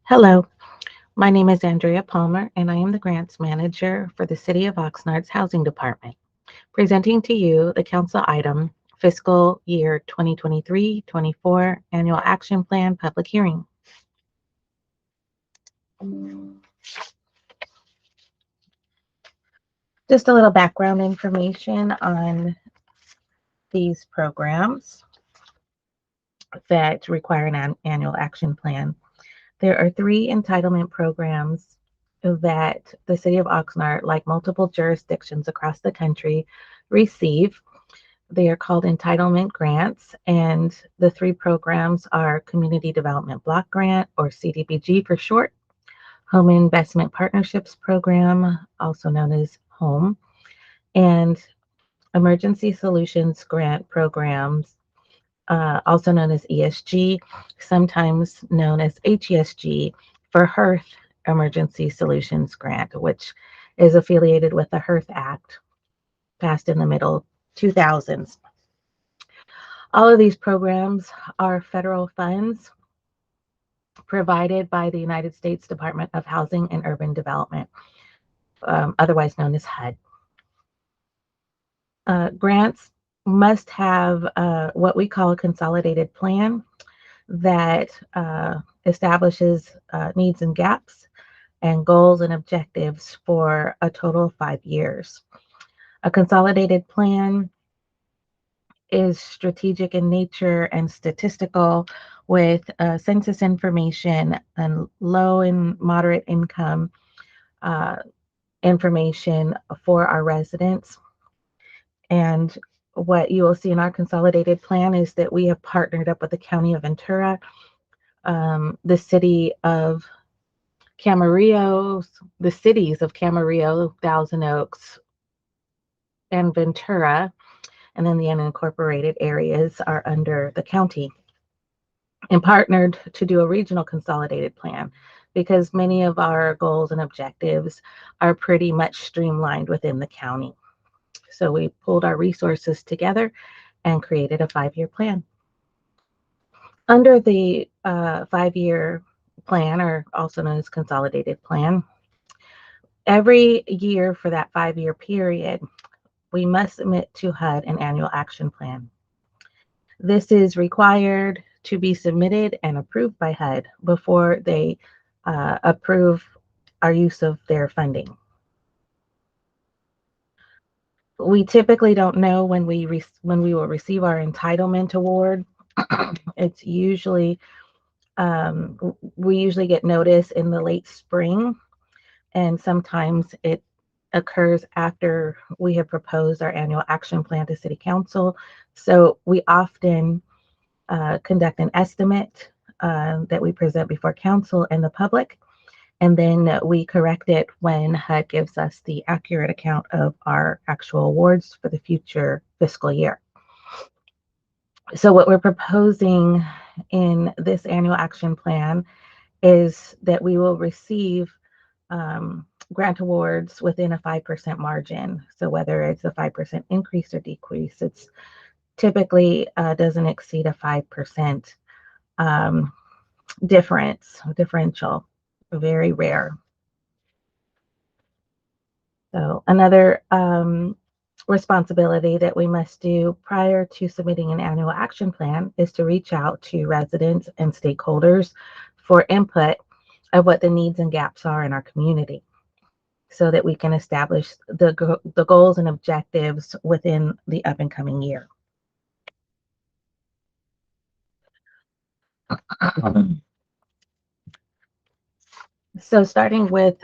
Hello, my name is Andrea Palmer, and I am the Grants Manager for the City of Oxnard's Housing Department, presenting to you the Council item Fiscal Year 2023-24 Annual Action Plan Public Hearing. Just a little background information on these programs that require an annual action plan. There are 3 entitlement programs that the City of Oxnard, like multiple jurisdictions across the country, receive. They are called entitlement grants, and the 3 programs are Community Development Block Grant, or CDBG for short, Home Investment Partnerships Program, also known as HOME, and Emergency Solutions Grant Programs, also known as ESG, sometimes known as HESG, for HEARTH Emergency Solutions Grant, which is affiliated with the HEARTH Act, passed in the middle 2000s. All of these programs are federal funds provided by the United States Department of Housing and Urban Development, otherwise known as HUD. Grants must have what we call a consolidated plan that establishes needs and gaps and goals and objectives for a total of 5 years. A consolidated plan is strategic in nature and statistical, with census information and low and moderate income information for our residents. And what you will see in our consolidated plan is that we have partnered up with the County of Ventura, the City of Camarillo, the cities of Camarillo, Thousand Oaks, and Ventura, and then the unincorporated areas are under the county, and partnered to do a regional consolidated plan because many of our goals and objectives are pretty much streamlined within the county. So we pulled our resources together and created a 5-year plan. Under the 5-year plan, or also known as consolidated plan, every year for that 5-year period, we must submit to HUD an annual action plan. This is required to be submitted and approved by HUD before they approve our use of their funding. We typically don't know when we will receive our entitlement award. It's usually we usually get notice in the late spring, and sometimes it occurs after we have proposed our annual action plan to City Council. So we often conduct an estimate that we present before Council and the public, and then we correct it when HUD gives us the accurate account of our actual awards for the future fiscal year. So what we're proposing in this annual action plan is that we will receive grant awards within a 5% margin. So whether it's a 5% increase or decrease, it's typically doesn't exceed a 5% differential, very rare. So another responsibility that we must do prior to submitting an annual action plan is to reach out to residents and stakeholders for input of what the needs and gaps are in our community, so that we can establish the goals and objectives within the up and coming year. So starting with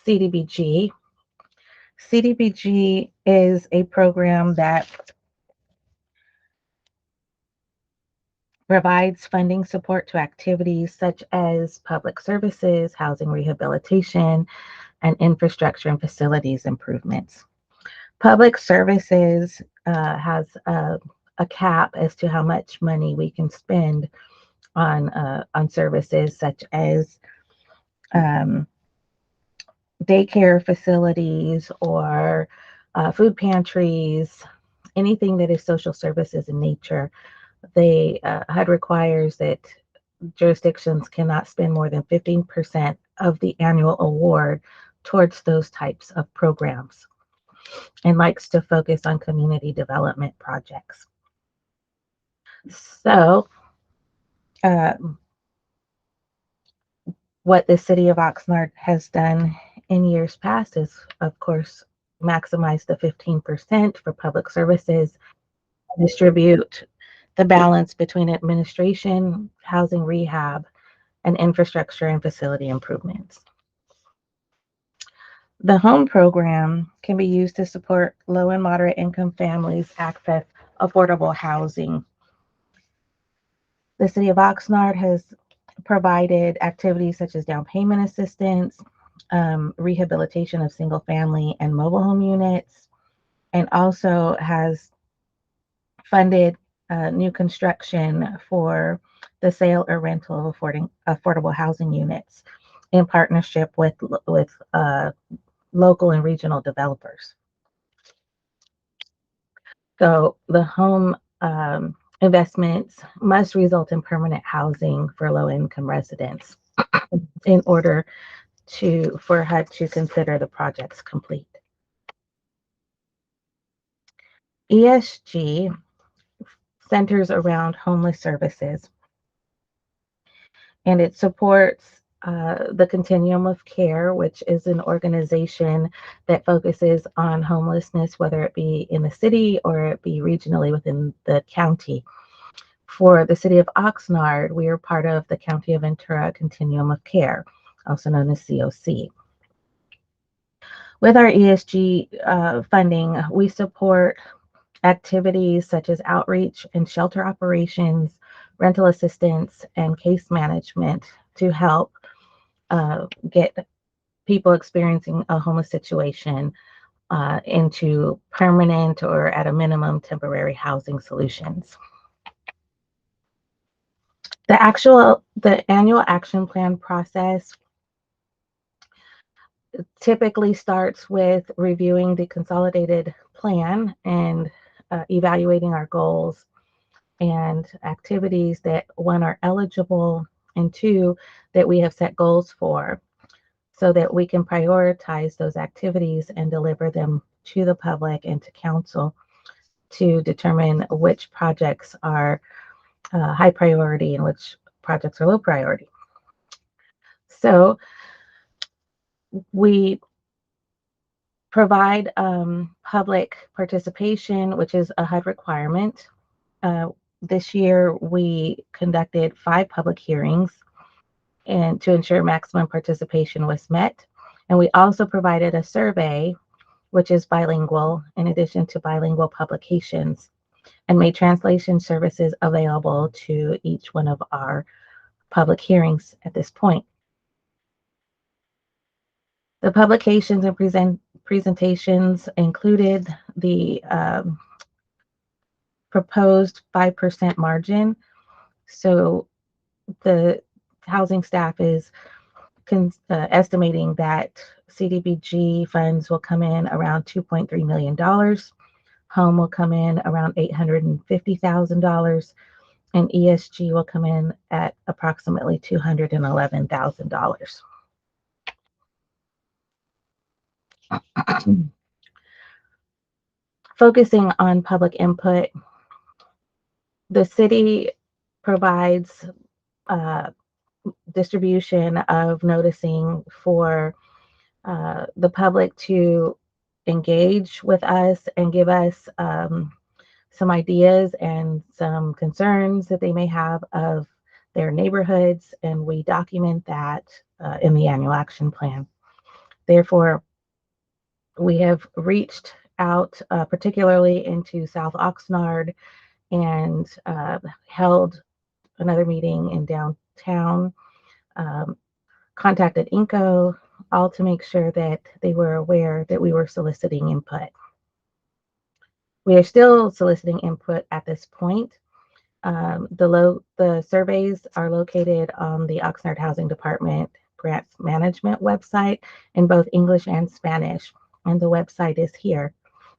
CDBG. CDBG is a program that provides funding support to activities such as public services, housing rehabilitation, and infrastructure and facilities improvements. Public services has a cap as to how much money we can spend on services such as daycare facilities or food pantries, anything that is social services in nature. HUD requires that jurisdictions cannot spend more than 15% of the annual award towards those types of programs and likes to focus on community development projects. So, what the city of Oxnard has done in years past is, of course, maximize the 15% for public services, distribute the balance between administration, housing rehab, and infrastructure and facility improvements. The home program can be used to support low and moderate income families access affordable housing. The city of Oxnard has provided activities such as down payment assistance, rehabilitation of single family and mobile home units, and also has funded new construction for the sale or rental of affordable housing units in partnership with local and regional developers. So the home investments must result in permanent housing for low-income residents in order for HUD to consider the projects complete. ESG centers around homeless services, and it supports the Continuum of Care, which is an organization that focuses on homelessness, whether it be in the city or it be regionally within the county. For the city of Oxnard, we are part of the County of Ventura Continuum of Care, also known as COC. With our ESG funding, we support activities such as outreach and shelter operations, rental assistance, and case management to help get people experiencing a homeless situation into permanent or at a minimum temporary housing solutions. The annual action plan process typically starts with reviewing the consolidated plan and evaluating our goals and activities that, one, are eligible, and two, that we have set goals for, so that we can prioritize those activities and deliver them to the public and to council to determine which projects are high priority and which projects are low priority. So we provide public participation, which is a HUD requirement. This year, we conducted 5 public hearings and to ensure maximum participation was met. And we also provided a survey, which is bilingual, in addition to bilingual publications, and made translation services available to each one of our public hearings at this point. The publications and presentations included the proposed 5% margin. So the housing staff is estimating that CDBG funds will come in around $2.3 million. Home will come in around $850,000, and ESG will come in at approximately $211,000. Focusing on public input, the city provides distribution of noticing for the public to engage with us and give us some ideas and some concerns that they may have of their neighborhoods, and we document that in the annual action plan. Therefore, we have reached out particularly into South Oxnard and held another meeting in downtown, contacted INCO, all to make sure that they were aware that we were soliciting input. We are still soliciting input at this point. The surveys are located on the Oxnard Housing Department Grants Management website in both English and Spanish, and the website is here.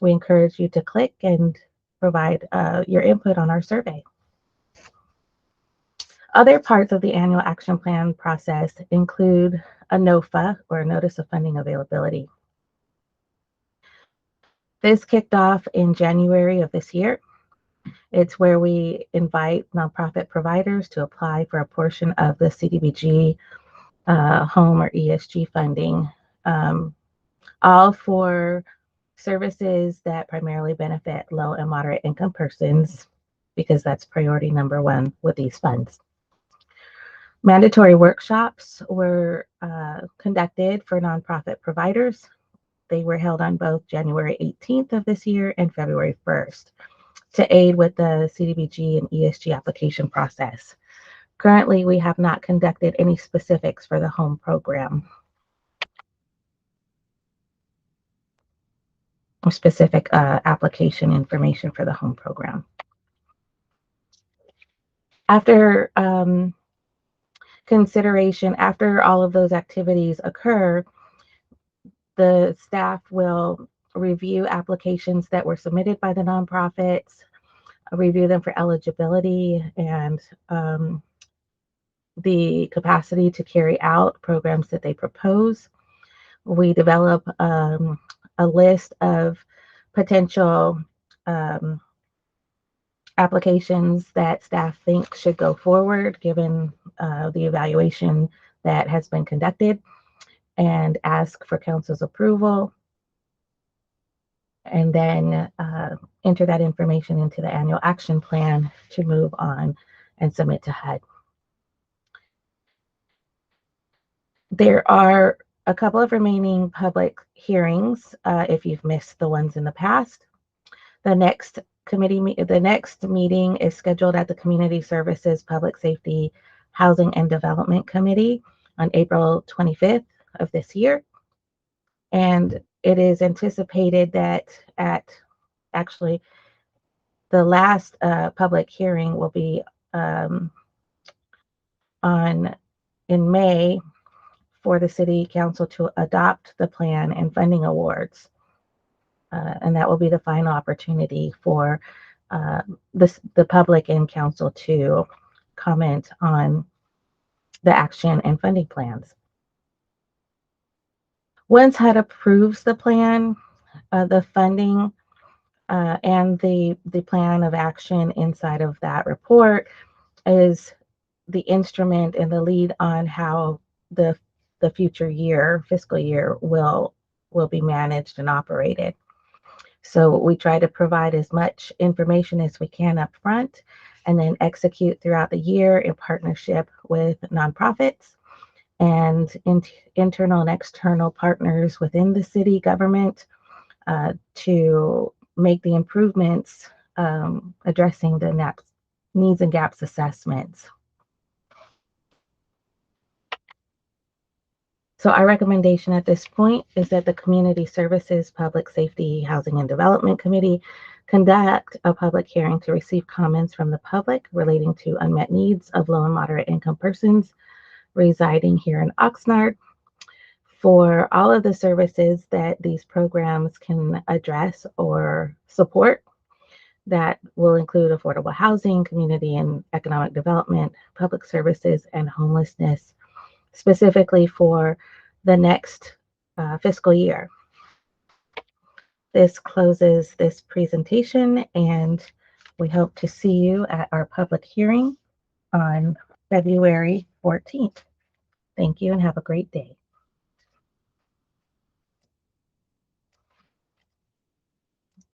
We encourage you to click and provide your input on our survey. Other parts of the annual action plan process include a NOFA, or a Notice of Funding Availability. This kicked off in January of this year. It's where we invite nonprofit providers to apply for a portion of the CDBG home or ESG funding, all for services that primarily benefit low and moderate income persons, because that's priority number one with these funds. Mandatory workshops were conducted for nonprofit providers. They were held on both January 18th of this year and February 1st to aid with the CDBG and ESG application process. Currently, we have not conducted any specifics for the home program or specific application information for the home program. After consideration, after all of those activities occur, the staff will review applications that were submitted by the nonprofits, review them for eligibility and the capacity to carry out programs that they propose. We develop a list of potential applications that staff think should go forward given the evaluation that has been conducted, and ask for council's approval, and then enter that information into the annual action plan to move on and submit to HUD. There are a couple of remaining public hearings if you've missed the ones in the past. The next meeting is scheduled at the Community Services, Public Safety, Housing and Development Committee on April 25th of this year. And it is anticipated that actually the last public hearing will be in May for the City Council to adopt the plan and funding awards. And that will be the final opportunity for the public and council to comment on the action and funding plans. Once HUD approves the plan, the funding and the plan of action inside of that report is the instrument and the lead on how the future year, fiscal year, will be managed and operated. So we try to provide as much information as we can up front, and then execute throughout the year in partnership with nonprofits and internal and external partners within the city government to make the improvements addressing the needs and gaps assessments. So our recommendation at this point is that the Community Services, Public Safety, Housing and Development Committee conduct a public hearing to receive comments from the public relating to unmet needs of low and moderate income persons residing here in Oxnard, for all of the services that these programs can address or support. That will include affordable housing, community and economic development, public services, and homelessness, specifically for the next fiscal year. This closes this presentation, and we hope to see you at our public hearing on February 14th. Thank you and have a great day.